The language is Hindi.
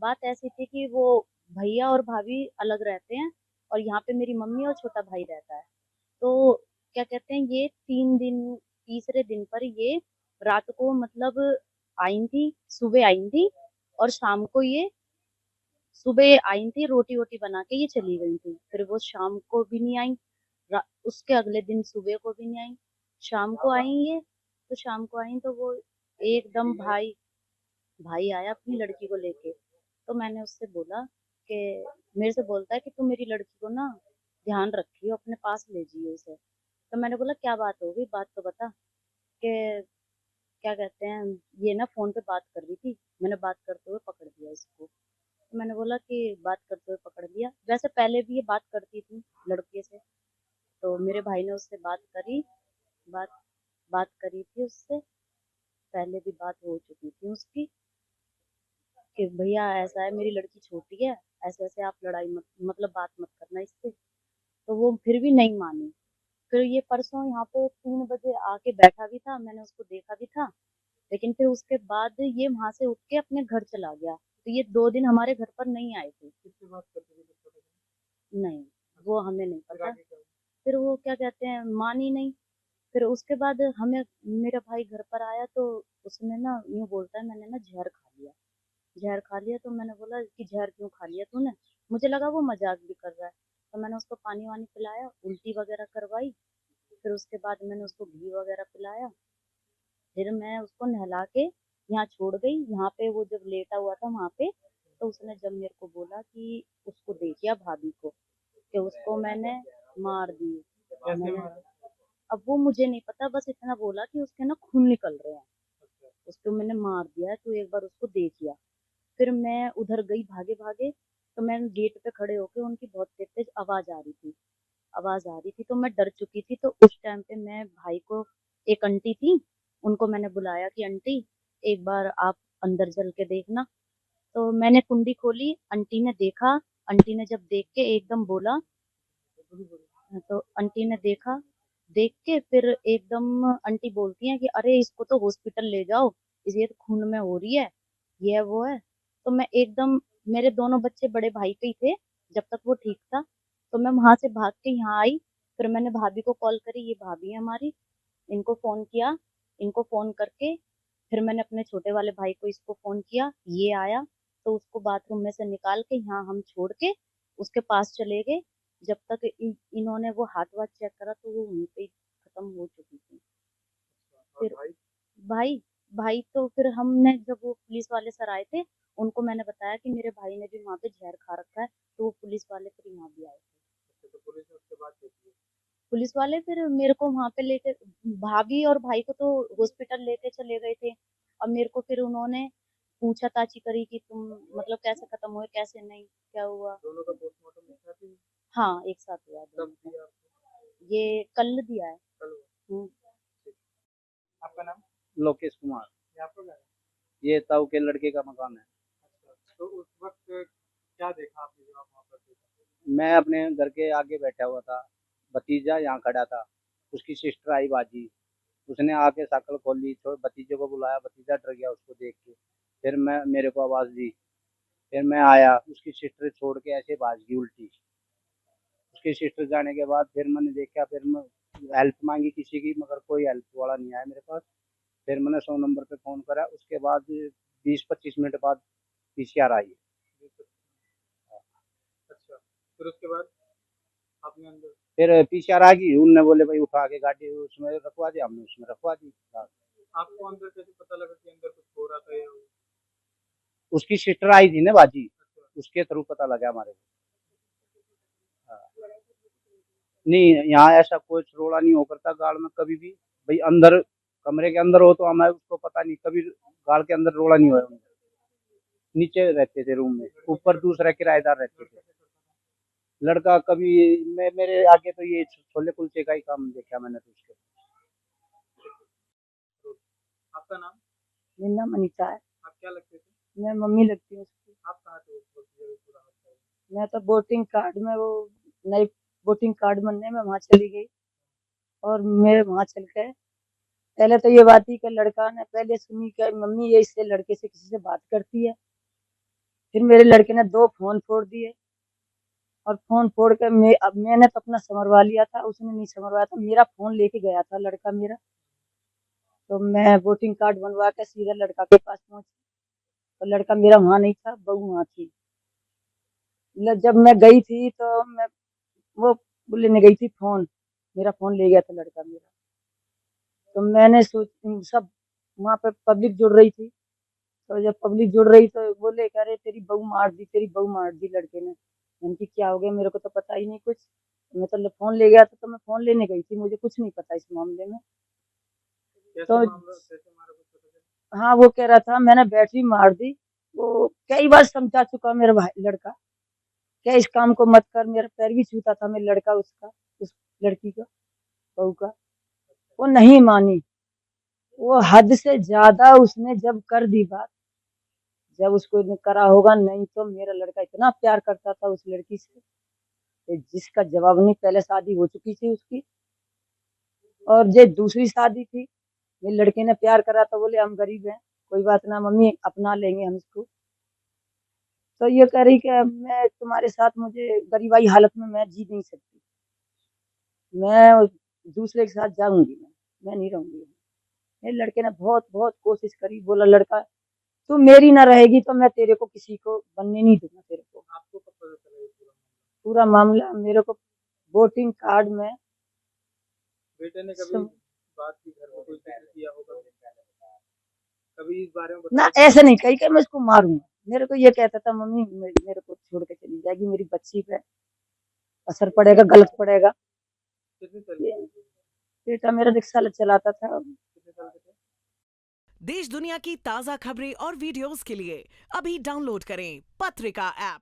बात ऐसी थी कि वो भैया और भाभी अलग रहते हैं और यहाँ पे मेरी मम्मी और छोटा भाई रहता है। तो क्या कहते हैं, ये 3 दिन, तीसरे दिन पर ये रात को मतलब आई थी, सुबह आई थी और शाम को ये सुबह आई थी, रोटी वोटी बना के ये चली गई थी। फिर वो शाम को भी नहीं आई, उसके अगले दिन सुबह को भी नहीं आई, शाम को आई ये। तो शाम को आई तो वो एकदम भाई भाई आया अपनी लड़की को लेके। तो मैंने उससे बोला कि, मेरे से बोलता है कि तू मेरी लड़की को ना ध्यान रखियो, अपने पास ले जियो उसे। तो मैंने बोला क्या बात हो गई, बात तो बता। कि क्या कहते हैं, ये ना फोन पे बात कर रही थी, मैंने बात करते हुए पकड़ लिया इसको। तो मैंने बोला कि बात करते हुए पकड़ लिया, वैसे पहले भी ये बात करती थी लड़के से। तो मेरे भाई ने उससे बात करी, बात बात करी थी उससे, पहले भी बात हो चुकी थी उसकी कि भैया ऐसा है, मेरी लड़की छोटी है, ऐसे ऐसे आप लड़ाई मत, मतलब बात मत करना इससे। तो वो फिर भी नहीं मानी। फिर ये परसों यहाँ पे 3 बजे आके बैठा भी था, मैंने उसको देखा भी था। लेकिन फिर उसके बाद ये वहां से उठ के अपने घर चला गया। तो ये 2 दिन हमारे घर पर नहीं आए थे। किससे बात करते थे जब छोटे थे? नहीं, वो हमें नहीं फिर पता। आगे क्या हुआ? फिर वो क्या कहते हैं, मानी नहीं। फिर उसके बाद हमें, मेरा भाई घर पर आया तो उसने ना यूं बोलता है, मैंने ना जहर खा लिया। जहर खा लिया, तो मैंने बोला कि जहर क्यों खा लिया तूने। मुझे लगा वो मजाक भी कर रहा है। तो मैंने उसको पानी वानी पिलाया, उल्टी वगैरह करवाई। फिर उसके बाद मैंने उसको घी वगैरह पिलाया। फिर मैं उसको नहला के यहाँ छोड़ गई। यहाँ पे वो जब लेटा हुआ था वहां पे, तो उसने जब मेरे को बोला कि उसको देखिए भाभी को, कि उसको मैंने मार दी। कैसे मैंने, मारा? अब वो मुझे नहीं पता, बस इतना बोला कि उसके ना खून निकल रहे हैं, अच्छा। उसको मैंने मार दिया है, तो एक बार उसको देख लिया। फिर मैं उधर गई भागे भागे। तो मैं गेट पे खड़े होके, उनकी बहुत तेज तेज आवाज आ रही थी, आवाज आ रही थी, तो मैं डर चुकी थी। तो उस टाइम पे मैं भाई को, एक आंटी थी, उनको मैंने बुलाया कि आंटी एक बार आप अंदर चल के देखना। तो मैंने कुंडी खोली, आंटी ने देखा। आंटी ने जब देख के एकदम बोला, तो आंटी ने देखा, देख के फिर एकदम आंटी बोलती हैं कि अरे इसको तो हॉस्पिटल ले जाओ, इसे तो खून में हो रही है, ये है वो है। तो मैं एकदम, मेरे दोनों बच्चे बड़े भाई के ही थे जब तक वो ठीक था। तो मैं वहां से भाग के यहाँ आई। फिर मैंने भाभी को कॉल करी, ये भाभी है हमारी, इनको फोन किया। इनको फोन करके फिर मैंने अपने छोटे वाले भाई को, इसको फोन किया, ये आया। तो उसको बाथरूम में से निकाल के यहाँ हम छोड़ के उसके पास चले गए। जब तक इन्होंने वो हाथ वाथ चेक करा तो वो वहीं पे ही खत्म हो चुकी थी। और फिर भाई? भाई भाई तो फिर हमने, जब वो पुलिस वाले सर आए थे, उनको मैंने बताया कि मेरे भाई ने भी वहां पे जहर खा रखा है। तो वो पुलिस वाले फिर यहाँ भी आए थे। अच्छा, तो पुलिस ने उसके बाद क्या किया? पुलिस वाले फिर मेरे को वहां पे लेके, भाभी और भाई को तो हॉस्पिटल लेके चले गए थे। अब मेरे को फिर उन्होंने पूछा ताची करी कि तुम मतलब कैसे खत्म हुए, कैसे नहीं, क्या हुआ। दोनों का पोस्टमार्टम एक साथ ही? हाँ, एक साथ हुआ कब दोनों का। दिया आपको? ये कल दिया है। कल हुआ? हम्म। ठीक। आपका नाम? लोकेश कुमार। ये आपका घर है? ये ताऊ के लड़के का मकान है। अच्छा, तो उस वक्त क्या देखा आपने जब आप वहाँ पर थे? मैं अपने घर के आगे बैठा हुआ था, भतीजा यहाँ खड़ा था, उसकी सिस्टर आई बाजी, उसने आके शक्ल खोली, थोड़ा भतीजे को बुलाया, भतीजा डर गया उसको देख के। फिर मैं, मेरे को आवाज़ दी, फिर मैं आया, उसकी सिस्टर छोड़ के ऐसे भाग गई उल्टी। उसकी सिस्टर जाने के बाद फिर मैंने देखा, फिर मैं हेल्प मांगी किसी की, मगर कोई हेल्प वाला नहीं आया मेरे पास। फिर मैंने 100 नंबर पे फ़ोन करा, उसके बाद 20-25 मिनट बाद पीसीआर आई। अच्छा, फिर उसके बाद आपने अंदर? फिर पीसीआर आ गई, उनने बोले भाई उठा के गाड़ी उसमें रखवा दी, हमने उसमें रखवा दी। हाँ। आपको अंदर कैसे पता लगा कि अंदर कुछ हो रहा था या उसकी सिस्टर आई थी ना बाजी, अच्छा। उसके थ्रू पता लगा हमारे को। हाँ। नहीं, यहाँ ऐसा कुछ रोड़ा नहीं हो करता गाड़ में कभी भी। भाई अंदर, कमरे के अंदर हो तो हमें उसको पता नहीं, कभी गाड़ के अंदर रोड़ा नहीं हुआ। नीचे रहते थे रूम में, ऊपर दूसरा किराएदार रहते थे। लड़का क्या करता था? लड़का कभी, मैं मेरे आगे तो ये छोले कुलचे का ही काम देखा मैंने तो उसके। तो आपका नाम? मेरा नाम अनीता है। आप क्या लगते थे? मैं मम्मी लगती हूँ उसकी। आप कहाँ थे उस वक्त जब ये पूरा हादसा हुआ? मैं तो वोटिंग कार्ड में, वो नई वोटिंग कार्ड बनने में वहां चली गई। और मेरे वहां चल के, पहले तो ये बात थी कि लड़का ने पहले सुनी कि मम्मी ये इससे लड़के से किसी से बात करती है। फिर मेरे लड़के ने 2 फ़ोन फोड़ दिए और फ़ोन फोड़ के अब मैंने तो अपना सँवरवा लिया था, उसने नहीं सँवरवाया था। मेरा फ़ोन लेके गया था लड़का मेरा, तो मैं वोटिंग कार्ड बनवा के सीधा लड़का के पास पहुँची। तो लड़का मेरा वहाँ नहीं था, बहू वहाँ थी। जब मैं गई थी तो वो लेने गई थी फ़ोन, मेरा फ़ोन ले गया था लड़का मेरा। तो मैंने सब वहाँ पे पब्लिक जुड़ रही थी, तो जब पब्लिक जुड़ रही तो बोले कह रहे तेरी बहू मार दी लड़के ने। मैंने कि क्या हो गया, मेरे को तो पता ही नहीं कुछ। मैं तो फ़ोन ले गया था, तो मैं फ़ोन लेने गई थी, मुझे कुछ नहीं पता इस मामले में। तो कैसे मारा कुछ पता चला? हाँ, वो कह रहा था मैंने बैटरी मार दी। वो कई बार समझा चुका मेरा लड़का, क्या इस काम को मत कर, मेरा पैर भी छूता था मेरा लड़का उसका, उस लड़की का, बहू का। वो नहीं मानी, वो हद से ज़्यादा उसने जब कर दी बात, जब उसको ने करा होगा, नहीं तो मेरा लड़का इतना प्यार करता था उस लड़की से, कि जिसका जवाब नहीं। पहले शादी हो चुकी थी उसकी और ये दूसरी शादी थी। मेरे लड़के ने प्यार करा तो बोले हम गरीब हैं, कोई बात ना मम्मी, अपना लेंगे हम इसको। तो ये कह रही कि मैं तुम्हारे साथ, मुझे गरीबाई हालत में मैं जी नहीं सकती, मैं दूसरे के साथ जाऊँगी मैं नहीं रहूँगी। मेरे लड़के ने बहुत बहुत कोशिश करी, बोला लड़का तू मेरी ना रहेगी तो मैं तेरे को किसी को बनने नहीं दूँगा तेरे को। आपको कब पता चला ये पूरा? पूरा मामला मेरे को वोटिंग कार्ड में बेटे ने कभी सम बात की, घर में कोई जिक्र किया होगा, कभी इस बारे में ना बताया? ऐसे नहीं कही कि मैं इसको मारूँगा। मेरे को ये कहता था मम्मी मेरे को छोड़ के चली जाएगी, मेरी बच्ची पे असर पड़ेगा, गलत पड़ेगा। कितने साल की ये थी? बेटा मेरा रिक्शा चलाता था। कितने साल के थे? देश दुनिया की ताजा खबरें और वीडियोस के लिए अभी डाउनलोड करें पत्रिका ऐप।